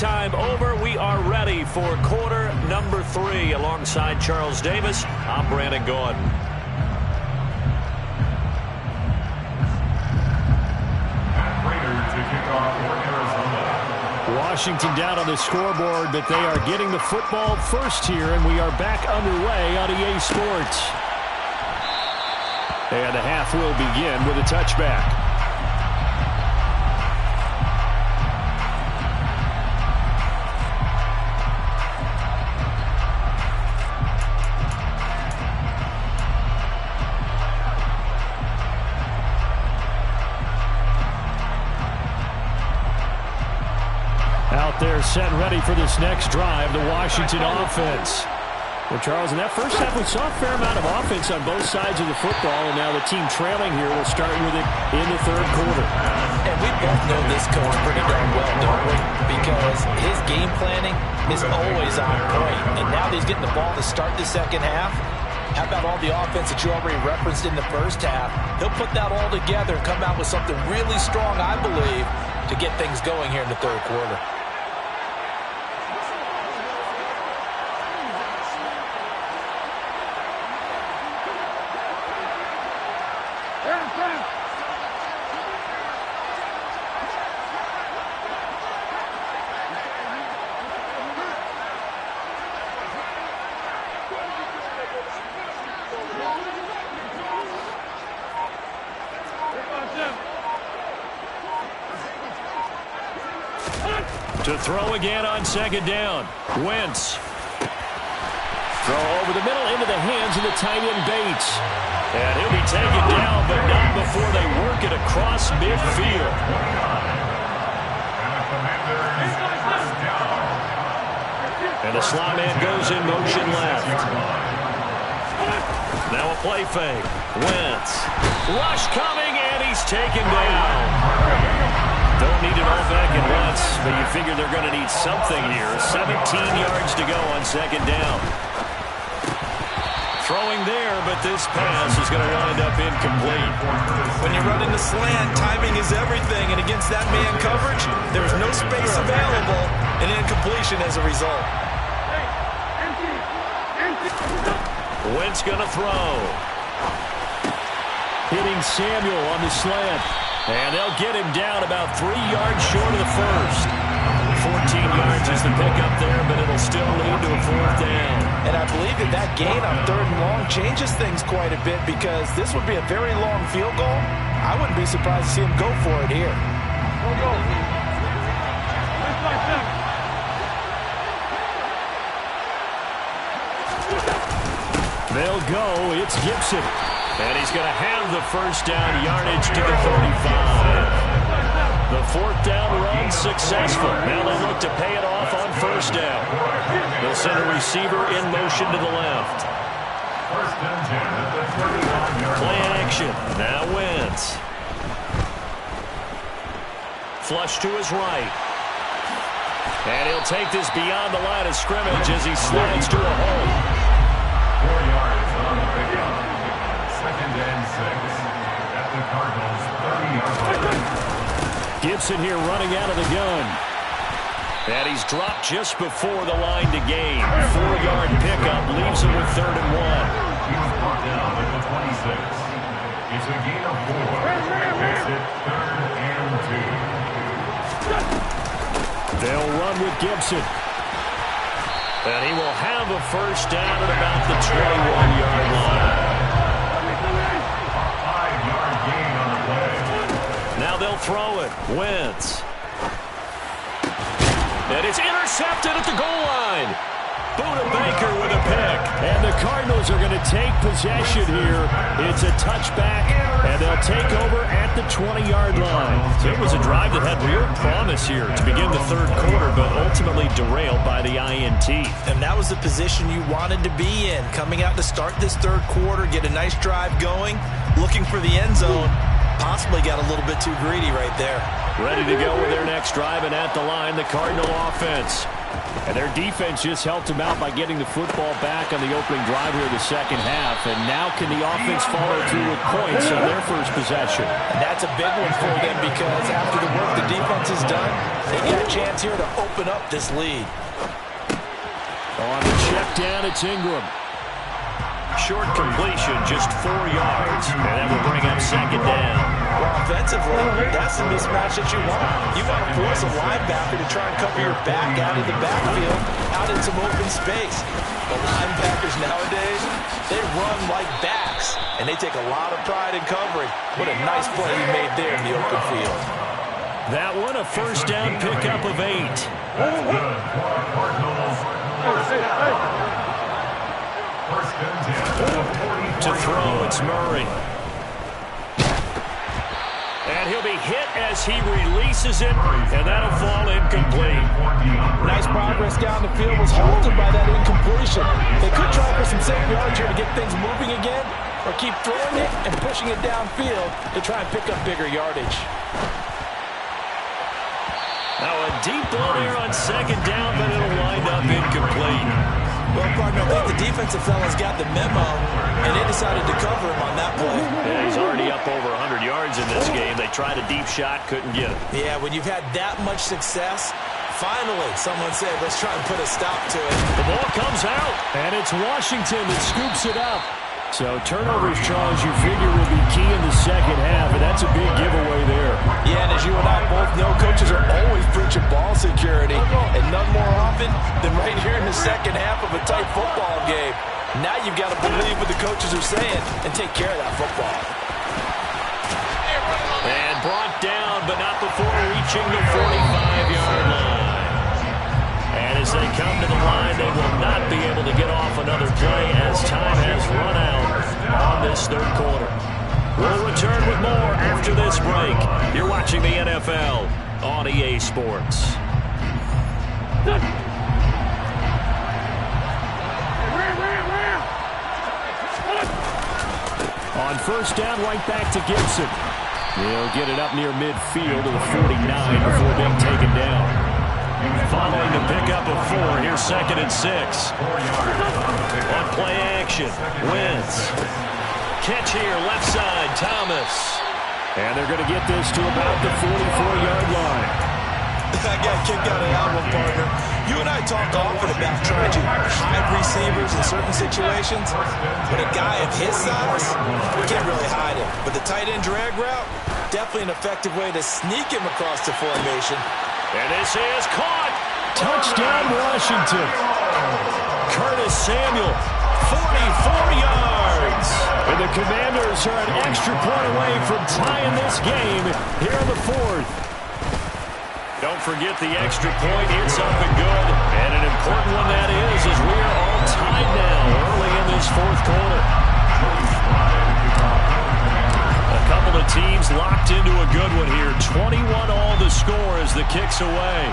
halftime over. We are ready for quarter number 3. Alongside Charles Davis, I'm Brandon Gordon. Washington down on the scoreboard, but they are getting the football first here, and we are back underway on EA Sports. And the half will begin with a touchback. Out there set and ready for this next drive, the Washington offense. Well, Charles, in that first half, we saw a fair amount of offense on both sides of the football, and now the team trailing here will start with it in the third quarter. And we both know this coach pretty darn well, don't we? Because his game planning is always on point. And now that he's getting the ball to start the second half, how about all the offense that you already referenced in the first half? He'll put that all together and come out with something really strong, I believe, to get things going here in the third quarter. To throw again on second down. Wentz. Throw over the middle into the hands of the tight end Bates. And he'll be taken down, but not before they work it across midfield. And the slot man goes in motion left. Now a play fake. Wentz. Rush coming, and he's taken down. Don't need it all back at once, but you figure they're going to need something here. 17 yards to go on second down. Throwing there, but this pass is going to wind up incomplete. When you run into slant, timing is everything, and against that man coverage, there's no space available, and incompletion as a result. Wentz going to throw. Hitting Samuel on the slant. And they'll get him down about 3 yards short of the first. 14 yards is the pickup there, but it'll still lead to a fourth down. And I believe that gain on third and long changes things quite a bit, because this would be a very long field goal. I wouldn't be surprised to see him go for it here. They'll go. It's Gibson. And he's going to have the first down yardage to the 35. The fourth down run successful. Now they look to pay it off on first down. They'll send a receiver in motion to the left. Play action. Now Wentz. Flush to his right. And he'll take this beyond the line of scrimmage as he slides to a hole. 4 yards on the pickup. Second and 6 at the Cardinals' 30-yard line. Gibson here running out of the gun. And he's dropped just before the line to gain. 4-yard pickup leaves him with 3rd and 1. He was brought down at the 26. It's a gain of 4. Makes it 3rd and 2. They'll run with Gibson. And he will have a first down at about the 21-yard line. Now they'll throw it. Wentz. And it's intercepted at the goal line. Buda Baker with a pick. And the Cardinals are going to take possession here. It's a touchback, and they'll take over at the 20-yard line. So it was a drive that had real promise here to begin the third quarter, but ultimately derailed by the INT. And that was the position you wanted to be in. Coming out to start this third quarter, get a nice drive going, looking for the end zone. Possibly got a little bit too greedy right there. Ready to go with their next drive, and at the line, the Cardinal offense. And their defense just helped them out by getting the football back on the opening drive here in the second half. And now can the offense follow through with points on their first possession? And that's a big one for them because after the work the defense has done, they got a chance here to open up this lead. On the check down, it's Ingram. Short completion, just 4 yards, and that will bring up second down. Well, offensively, that's the mismatch that you want. You want to force a linebacker to try and cover your back out of the backfield, out in some open space. The linebackers nowadays, they run like backs, and they take a lot of pride in covering. What a nice play he made there in the open field. That one, a first down pickup of 8. That's good for our Cardinals. First and 10. To throw, it's Murray. And he'll be hit as he releases it, and that'll fall incomplete. Nice progress down the field, was halted by that incompletion. They could try for some safe yards here to get things moving again, or keep throwing it and pushing it downfield to try and pick up bigger yardage. Now a deep ball there on second down, but it'll wind up incomplete. Well, partner, I think the defensive fellas got the memo, and they decided to cover him on that play. Yeah, he's already up over 100 yards in this game. They tried a deep shot, couldn't get it. Yeah, when you've had that much success, finally someone said, let's try and put a stop to it. The ball comes out. And it's Washington that scoops it up. So turnovers, Charles, you figure will be key in the second half, and that's a big giveaway there. Yeah, and as you and I both know, coaches are always preaching ball security, and none more often than right here in the second half of a tight football game. Now you've got to believe what the coaches are saying and take care of that football. And brought down, but not before reaching the 45-yard line. And as they come to the line, they will not be able to get off another play as time has run out on this third quarter. We'll return with more after this break. You're watching the NFL on EA Sports. On first down, right back to Gibson. He'll get it up near midfield to the 49 before being taken down. Following the pickup of 4, here's second and 6. On play action, Wentz. Catch here, left side, Thomas. And they're going to get this to about the 44-yard line. I got kicked out of that one, partner. You and I talk often about trying to hide receivers in certain situations, but a guy of his size, we can't really hide him. But the tight end drag route, definitely an effective way to sneak him across the formation. And this is caught. Touchdown, Washington. Curtis Samuel, 44 yards. And the Commanders are an extra point away from tying this game here in the fourth. Don't forget the extra point. It's up and good. And an important one that is, as we are all tied now early in this fourth quarter. A couple of teams locked into a good one here. 21 all the score as the kick's away.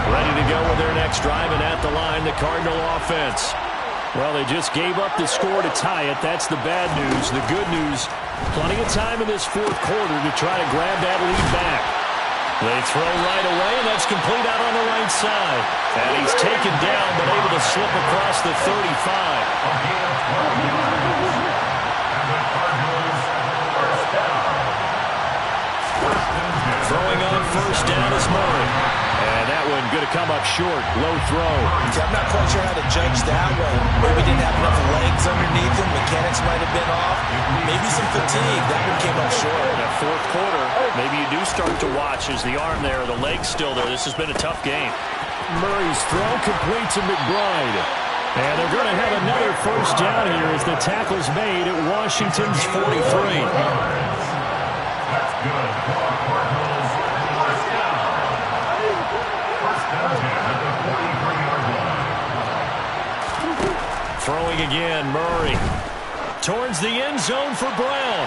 Ready to go with their next drive, and at the line, the Cardinal offense. Well, they just gave up the score to tie it. That's the bad news. The good news, plenty of time in this fourth quarter to try to grab that lead back. They throw right away, and that's complete out on the right side. And he's taken down, but able to slip across the 35. Throwing on first down is Murray. And that one going to come up short. Low throw. I'm not quite sure how to judge that one. Maybe didn't have enough legs underneath him. Mechanics might have been off. Maybe some fatigue. That one came up short. In that fourth quarter, maybe you do start to watch as the arm there, the leg's still there. This has been a tough game. Murray's throw complete to McBride. And they're going to have another first down here as the tackle's made at Washington's 43. That's good. Cardinals first down. First down 10 at the 43-yard line. Throwing again, Murray. Towards the end zone for Brown.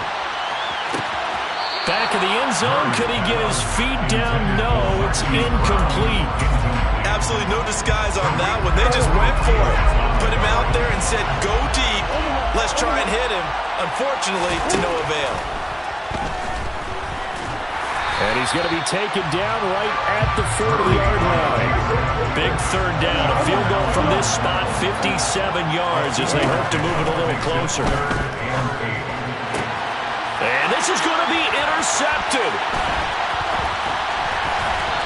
Back of the end zone. Could he get his feet down? No, it's incomplete. Absolutely no disguise on that one. They just went for it. Put him out there and said, go deep. Let's try and hit him. Unfortunately, to no avail. And he's going to be taken down right at the 40-yard line. Big third down. A field goal from this spot, 57 yards as they hope to move it a little closer. And this is going to be intercepted.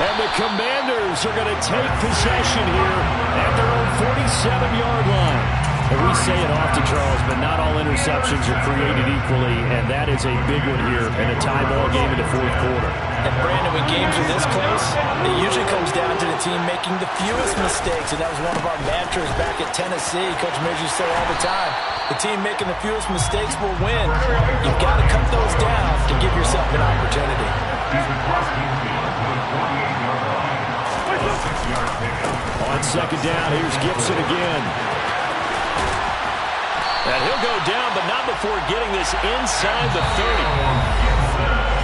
And the Commanders are going to take possession here at their own 47-yard line. And we say it often, Charles, but not all interceptions are created equally, and that is a big one here in a tie ball game in the fourth quarter. And, Brandon, when games are this close, it usually comes down to the team making the fewest mistakes, and that was one of our mantras back at Tennessee. Coach Mears used to say all the time, the team making the fewest mistakes will win. You've got to cut those down to give yourself an opportunity. On second down, here's Gibson again. And he'll go down, but not before getting this inside the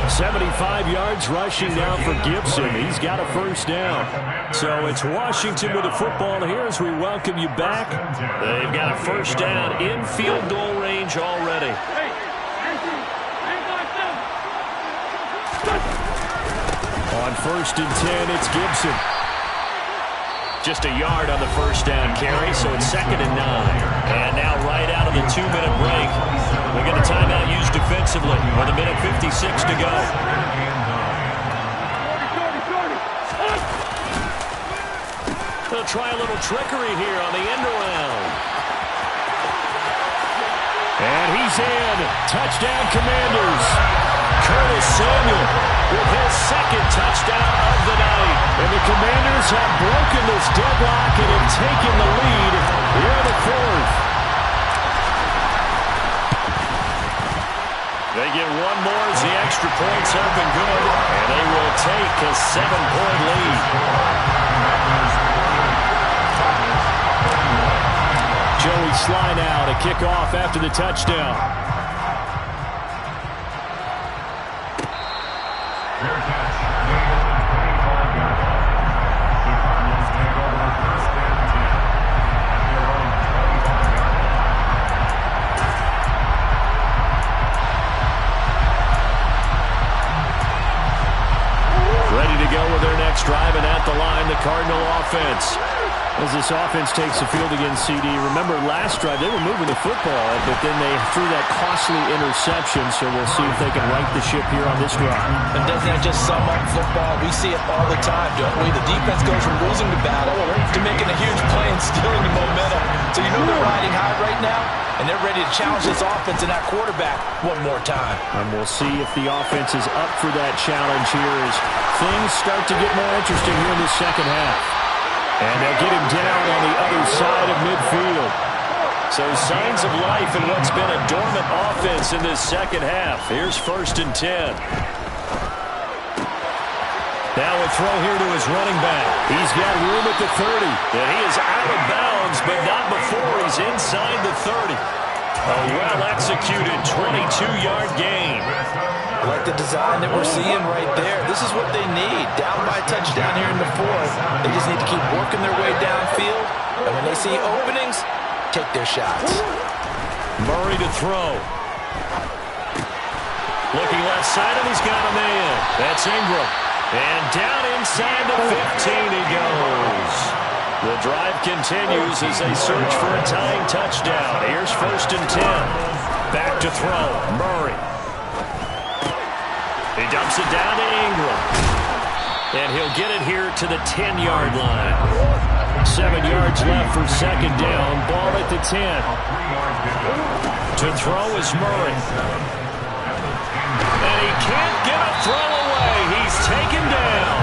30. 75 yards rushing now for Gibson. He's got a first down. So it's Washington with the football here as we welcome you back. They've got a first down in field goal range already. On first and 10, it's Gibson. Just a yard on the first down carry, so it's 2nd and 9. And now right out of the 2-minute break, we get a timeout used defensively with 1:56 to go. They'll try a little trickery here on the end around. And he's in. Touchdown, Commanders. Curtis Samuel with his second touchdown of the night. And the Commanders have broken this deadlock and have taken the lead here in the fourth. They get one more as the extra point's up and good. And they will take a 7-point lead. Joey Sly now to kick off after the touchdown. Driving at the line, the Cardinal offense. As this offense takes the field against CD, remember last drive they were moving the football, but then they threw that costly interception, so we'll see if they can right the ship here on this drive. And doesn't that just sum up football? We see it all the time, don't we? The defense goes from losing the battle to making a huge play and stealing the momentum. So you know they're riding high right now, and they're ready to challenge this offense and that quarterback one more time. And we'll see if the offense is up for that challenge here as things start to get more interesting here in the second half. And they'll get him down on the other side of midfield. So signs of life in what's been a dormant offense in this second half. Here's 1st and 10. Now a throw here to his running back. He's got room at the 30. And he is out of bounds, but not before he's inside the 30. A well-executed 22-yard gain. I like the design that we're seeing right there. This is what they need. Down by a touchdown here in the fourth. They just need to keep working their way downfield. And when they see openings, take their shots. Murray to throw. Looking left side, and he's got a man. That's Ingram. And down inside the 15 he goes. The drive continues as they search for a tying touchdown. Here's 1st and 10. Back to throw. Murray. He dumps it down to Ingram. And he'll get it here to the 10-yard line. 7 yards left for second down. Ball at the 10. To throw is Murray. And he can't get a throw away. He's taken down.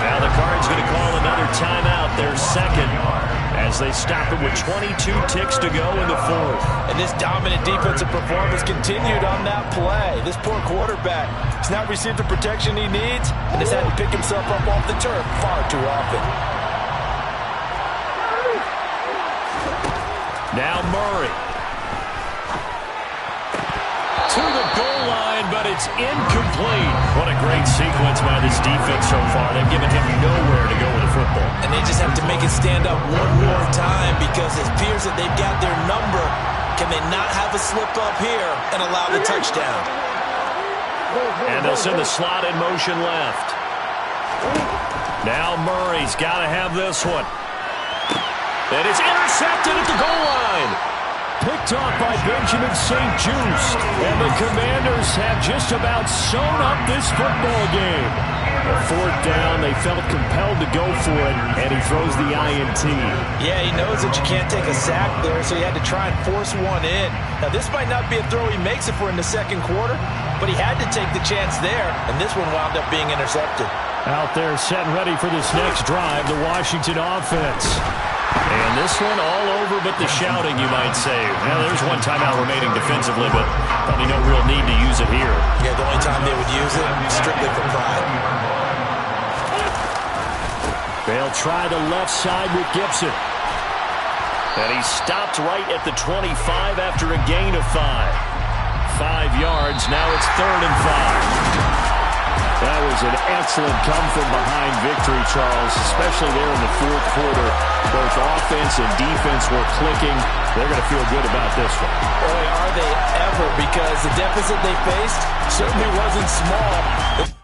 Now the Cards going to call another timeout, their second, as they stop it with 22 ticks to go in the fourth. And this dominant defensive performance continued on that play. This poor quarterback has not received the protection he needs and has had to pick himself up off the turf far too often. Now Murray. To the goal line, but it's incomplete. What a great sequence by this defense so far. They've given him nowhere to go with the football. And they just have to make it stand up one more time because it appears that they've got their number. Can they not have a slip-up here and allow the touchdown? And they'll send the slot in motion left. Now Murray's got to have this one. And it's intercepted at the goal line. Picked off by Benjamin St. Just. And the Commanders have just about sewn up this football game. A fourth down, they felt compelled to go for it, and he throws the INT. Yeah, he knows that you can't take a sack there, so he had to try and force one in. Now, this might not be a throw he makes it for in the second quarter, but he had to take the chance there, and this one wound up being intercepted. Out there set and ready for this next drive, the Washington offense. And this one all over but the shouting, you might say. Well, there's one timeout remaining defensively, but probably no real need to use it here. Yeah, the only time they would use it, strictly for pride. They'll try the left side with Gibson. And he stopped right at the 25 after a gain of 5. 5 yards, now it's 3rd and 5. That was an excellent come-from-behind victory, Charles, especially there in the fourth quarter. Both offense and defense were clicking. They're going to feel good about this one. Boy, are they ever, because the deficit they faced certainly wasn't small.